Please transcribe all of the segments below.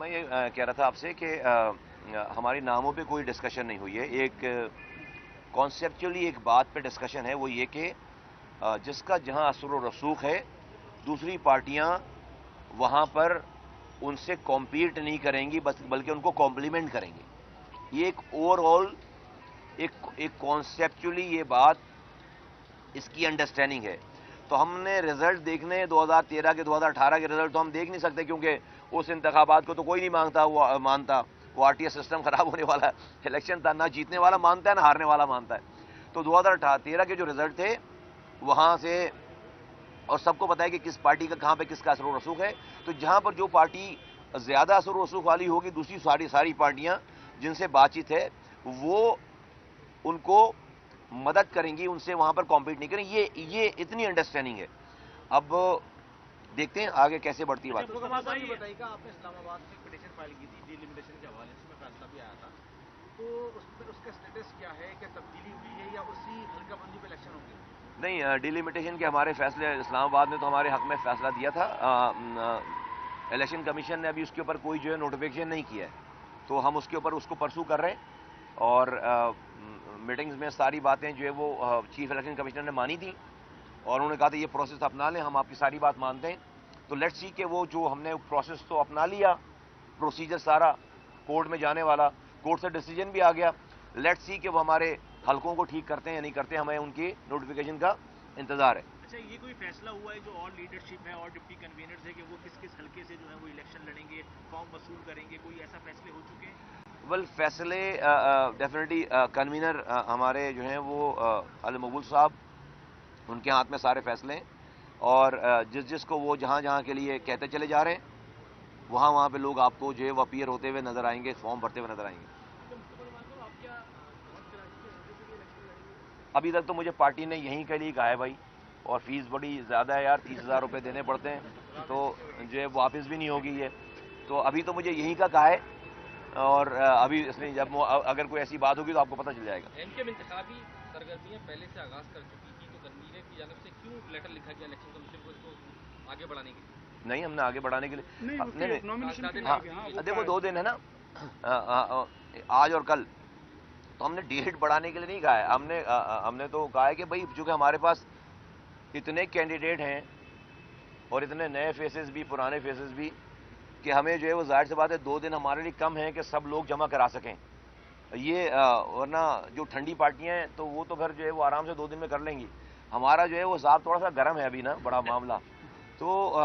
میں یہ کہہ رہا تھا آپ سے کہ ہماری ناموں پہ کوئی ڈسکشن نہیں ہوئی ہے. ایک کانسیپچولی ایک بات پہ ڈسکشن ہے, وہ یہ کہ جس کا جہاں اثر و رسوخ ہے دوسری پارٹیاں وہاں پر ان سے کمپیٹ نہیں کریں گی بلکہ ان کو کمپلیمنٹ کریں گی. یہ ایک اوور آل ایک کانسیپچولی یہ بات اس کی انڈرسٹینڈنگ ہے. تو ہم نے رزلٹ دیکھنے 2013 کے 2018 کے رزلٹ تو ہم دیکھ نہیں سکتے, کیونکہ اس انتخابات کو تو کوئی نہیں مانتا. وہ آر ٹی ایس سسٹم خراب ہونے والا الیکشن تھا, نہ جیتنے والا مانتا ہے نہ ہارنے والا مانتا ہے. تو 2013 کے جو رزلٹ تھے وہاں سے, اور سب کو پتا ہے کہ کس پارٹی کا کہاں پہ کس کا اثر و رسوخ ہے, تو جہاں پر جو پارٹی زیادہ اثر و رسوخ والی ہوگی دوسری ساری پارٹیاں جن سے بات چیت ہے وہ ان کو مدد کریں گی, ان سے وہاں پر کمپیٹ نہیں کریں. یہ اتنی انڈرسٹینڈنگ ہے. اب دیکھتے ہیں آگے کیسے بڑھتی ہے بات. بتائیے گا, آپ نے اسلام آباد میں ایک پٹیشن فائل کی تھی ڈی لمیٹیشن کے حوالے سے, فیصلہ بھی آیا تھا, تو اس کا اسٹیٹس کیا ہے؟ کیا تبدیلی ہوئی ہے یا اسی حلقہ بندی پہ الیکشن ہوں گے؟ نہیں, ڈی لمیٹیشن کے ہمارے فیصلے اسلام آباد میں تو ہمارے حق میں فیصلہ دیا تھا. الیکشن کمیشن نے ابھی اس کے اوپر کوئی جو ہے نوٹیفیکیشن نہیں کیا ہے, تو ہم اس کے اوپر اس کو پرسو کر رہے ہیں. اور میٹنگز میں ساری باتیں جو ہے وہ چیف الیکشن کمشنر نے مانی تھیں, اور انہوں نے کہا تھا یہ پروسیس اپنا لیں, ہم آپ کی ساری بات مانتے ہیں. تو لیٹس سی کہ وہ جو ہم نے پروسیس تو اپنا لیا, پروسیجر سارا کورٹ میں جانے والا, کورٹ سے ڈیسیجن بھی آ گیا. لیٹس سی کہ وہ ہمارے حلقوں کو ٹھیک کرتے ہیں یا نہیں کرتے, ہمیں ان کی نوٹیفیکیشن کا انتظار ہے. اچھا, یہ کوئی فیصلہ ہوا ہے جو اور لیڈرشپ ہے اور ڈپٹی کنوینرز ہے کہ وہ کس کس حلقے سے جو ہے وہ الیکشن لڑیں گے, فارم وصول کریں گے, کوئی ایسا فیصلے ہو چکے ہیں؟ فیصلے ڈیفینیٹلی کنوینر ہمارے جو ہیں وہ المقبول صاحب, ان کے ہاتھ میں سارے فیصلے ہیں, اور جس کو وہ جہاں کے لیے کہتے چلے جا رہے ہیں وہاں پہ لوگ آپ کو جو ہے وہ اپیئر ہوتے ہوئے نظر آئیں گے, فارم بھرتے ہوئے نظر آئیں گے. ابھی تک تو مجھے پارٹی نے یہیں کے لیے کہا ہے بھائی, اور فیس بڑی زیادہ ہے یار, 30,000 روپے دینے پڑتے ہیں, تو جو ہے واپس بھی نہیں ہوگی یہ. تو ابھی تو مجھے یہیں کا کہا ہے, اور ابھی اس نے جب اگر کوئی ایسی بات ہوگی تو آپ کو پتہ چل جائے گا. انتخابی سرگرمیاں پہلے سے آغاز کر چکی تھی, تو کنوینر کی جانب سے کیوں لیٹر لکھا گیا الیکشن کمیشن کو اس کو آگے بڑھانے کے لیے؟ نہیں, ہم نے آگے بڑھانے کے لیے نہیں, دیکھو 2 دن ہے نا, آج اور کل, تو ہم نے ڈیٹ بڑھانے کے لیے نہیں کہا ہے. ہم نے تو کہا ہے کہ بھائی چونکہ ہمارے پاس اتنے کینڈیڈیٹ ہیں اور اتنے نئے فیسز بھی پرانے فیسز بھی, کہ ہمیں جو ہے وہ ظاہر سی بات ہے 2 دن ہمارے لیے کم ہیں کہ سب لوگ جمع کرا سکیں. یہ ورنہ جو ٹھنڈی پارٹیاں ہیں تو وہ تو پھر جو ہے وہ آرام سے 2 دن میں کر لیں گی. ہمارا جو ہے وہ حساب تھوڑا سا گرم ہے ابھی نا, بڑا معاملہ, تو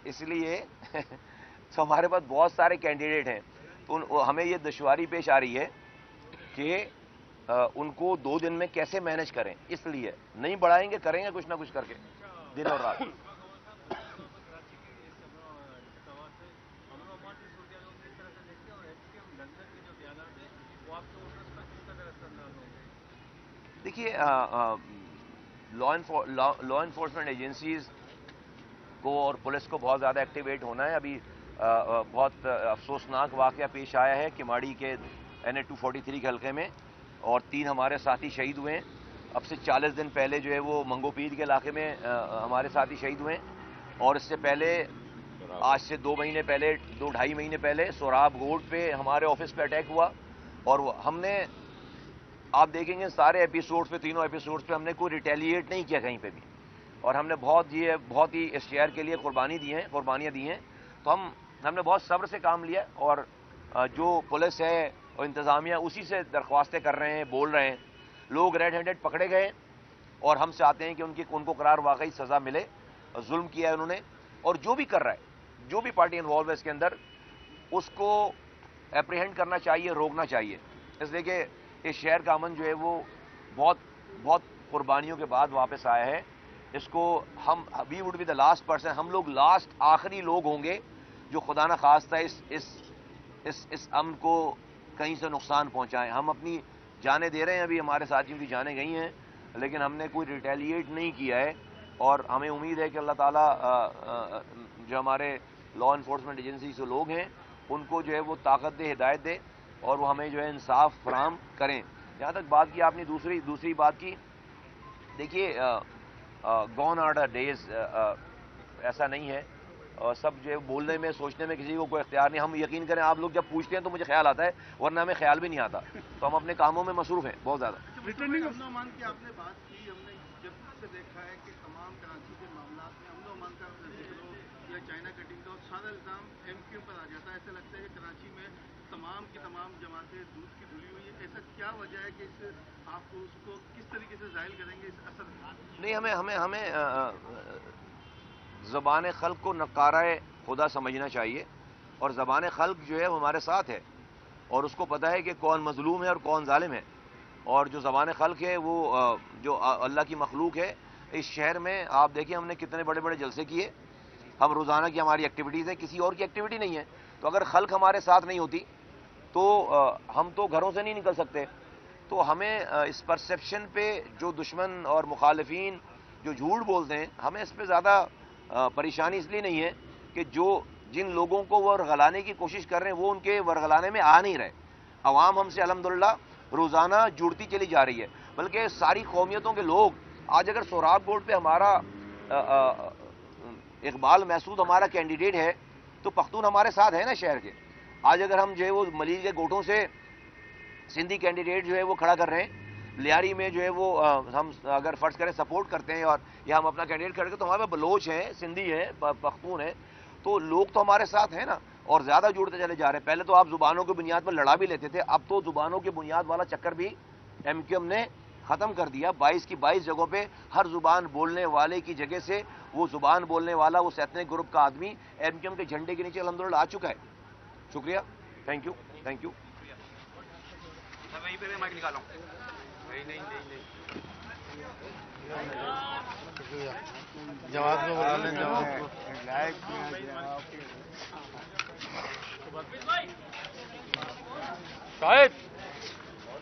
اس لیے تو ہمارے پاس بہت سارے کینڈیڈیٹ ہیں, تو ہمیں یہ دشواری پیش آ رہی ہے کہ ان کو 2 دن میں کیسے مینج کریں. اس لیے نہیں بڑھائیں گے, کریں گے کچھ نہ کچھ کر کے دن اور رات. دیکھیے, لا انفورسمنٹ ایجنسیز کو اور پولیس کو بہت زیادہ ایکٹیویٹ ہونا ہے. ابھی بہت افسوسناک واقعہ پیش آیا ہے کماڑی کے NH 243 کے حلقے میں, اور 3 ہمارے ساتھی شہید ہوئے ہیں. اب سے 40 دن پہلے جو ہے وہ منگو پیر کے علاقے میں ہمارے ساتھی شہید ہوئے ہیں, اور اس سے پہلے آج سے 2 مہینے پہلے 2-2.5 مہینے پہلے سوراب روڈ پہ ہمارے آفس پہ اٹیک ہوا. اور ہم نے, آپ دیکھیں گے سارے ایپیسوڈز پہ, تینوں ایپیسوڈز پہ ہم نے کوئی ریٹیلیٹ نہیں کیا کہیں پہ بھی, اور ہم نے بہت ہی اس شہر کے لیے قربانیاں دی ہیں. تو ہم نے بہت صبر سے کام لیا, اور جو پولیس ہے اور انتظامیہ اسی سے درخواستیں کر رہے ہیں, بول رہے ہیں. لوگ ریڈ ہینڈڈ پکڑے گئے, اور ہم چاہتے ہیں کہ ان کو قرار واقعی سزا ملے. ظلم کیا ہے انہوں نے, اور جو بھی کر رہا ہے, جو بھی پارٹی انوالو ہے اس کے اندر, اس کو اپریہینڈ کرنا چاہیے, روکنا چاہیے. اس لیے کہ اس شہر کا امن جو ہے وہ بہت قربانیوں کے بعد واپس آیا ہے. اس کو we would be the last person, ہم لوگ آخری لوگ ہوں گے جو خدا نہ خواستہ اس امن کو کہیں سے نقصان پہنچائیں. ہم اپنی جانیں دے رہے ہیں, ابھی ہمارے ساتھیوں کی جانیں گئی ہیں, لیکن ہم نے کوئی ریٹیلیٹ نہیں کیا ہے. اور ہمیں امید ہے کہ اللہ تعالیٰ جو ہمارے لا انفورسمنٹ ایجنسی سے لوگ ہیں ان کو جو ہے وہ طاقت دے, ہدایت دے, اور وہ ہمیں جو ہے انصاف فراہم کریں. جہاں تک بات کی آپ نے دوسری بات کی, دیکھیے گون آر دا ڈیز, ایسا نہیں ہے. سب جو ہے بولنے میں سوچنے میں کسی کو کوئی اختیار نہیں. ہم یقین کریں آپ لوگ جب پوچھتے ہیں تو مجھے خیال آتا ہے, ورنہ ہمیں خیال بھی نہیں آتا. تو ہم اپنے کاموں میں مصروف ہیں بہت زیادہ. ریٹرننگ امن و امان کی آپ نے بات کی, ہم نے جب سے دیکھا ہے کہ تمام کراچی کے معاملات میں امن و امان کا ذکر ہو یا چائنا کٹنگ کا سارا الزام ایم کیو پر آ جاتا ہے. ایسا لگتا ہے کہ کراچی میں تمام کی تمام جماعتیں دودھ کی دھلی ہوئی ہیں. ایسا کیا وجہ ہے کہ آپ اس کو کس طریقے سے ظاہر کریں گے اس اثر نہیں, ہمیں زبان خلق کو نقارۂ خدا سمجھنا چاہیے, اور زبان خلق جو ہے وہ ہمارے ساتھ ہے, اور اس کو پتہ ہے کہ کون مظلوم ہے اور کون ظالم ہے. اور جو زبان خلق ہے وہ جو اللہ کی مخلوق ہے. اس شہر میں آپ دیکھیں ہم نے کتنے بڑے بڑے جلسے کیے, ہم روزانہ کی ہماری ایکٹیویٹیز ہیں, کسی اور کی ایکٹیویٹی نہیں ہے. تو اگر خلق ہمارے ساتھ نہیں ہوتی تو ہم تو گھروں سے نہیں نکل سکتے. تو ہمیں اس پرسیپشن پہ جو دشمن اور مخالفین جو جھوٹ بولتے ہیں, ہمیں اس پہ زیادہ پریشانی اس لیے نہیں ہے کہ جن لوگوں کو وہ ورغلانے کی کوشش کر رہے ہیں وہ ان کے ورغلانے میں آ نہیں رہے. عوام ہم سے الحمدللہ روزانہ جڑتی چلی جا رہی ہے, بلکہ ساری قومیتوں کے لوگ آج اگر سہراب بورڈ پہ ہمارا اقبال محسود ہمارا کینڈیڈیٹ ہے تو پختون ہمارے ساتھ ہے نا شہر کے. آج اگر ہم جو ہے وہ ملیل کے گوٹوں سے سندھی کینڈیڈیٹ جو ہے وہ کھڑا کر رہے ہیں, لیاری میں جو ہے وہ ہم اگر فرض کریں سپورٹ کرتے ہیں اور یا ہم اپنا کینڈیڈیٹ کھڑے تو ہمارے بلوچ ہیں, سندھی ہیں, پختون ہیں, تو لوگ تو ہمارے ساتھ ہیں نا, اور زیادہ جڑتے چلے جا رہے ہیں. پہلے تو آپ زبانوں کی بنیاد پر لڑا بھی لیتے تھے, اب تو زبانوں کی بنیاد والا چکر بھی ایم کیو ایم نے ختم کر دیا. 22 کی 22 جگہوں پہ ہر زبان بولنے والے کی جگہ سے وہ زبان بولنے والا اس ایتھنک گروپ کا آدمی ایم کیو ایم کے جھنڈے کے نیچے الحمدللہ آ چکا ہے. شکریہ, تھینک یو. وہیں پہ مائک نکالو. نہیں جواب کو بلا لیں, جواب کو شاہد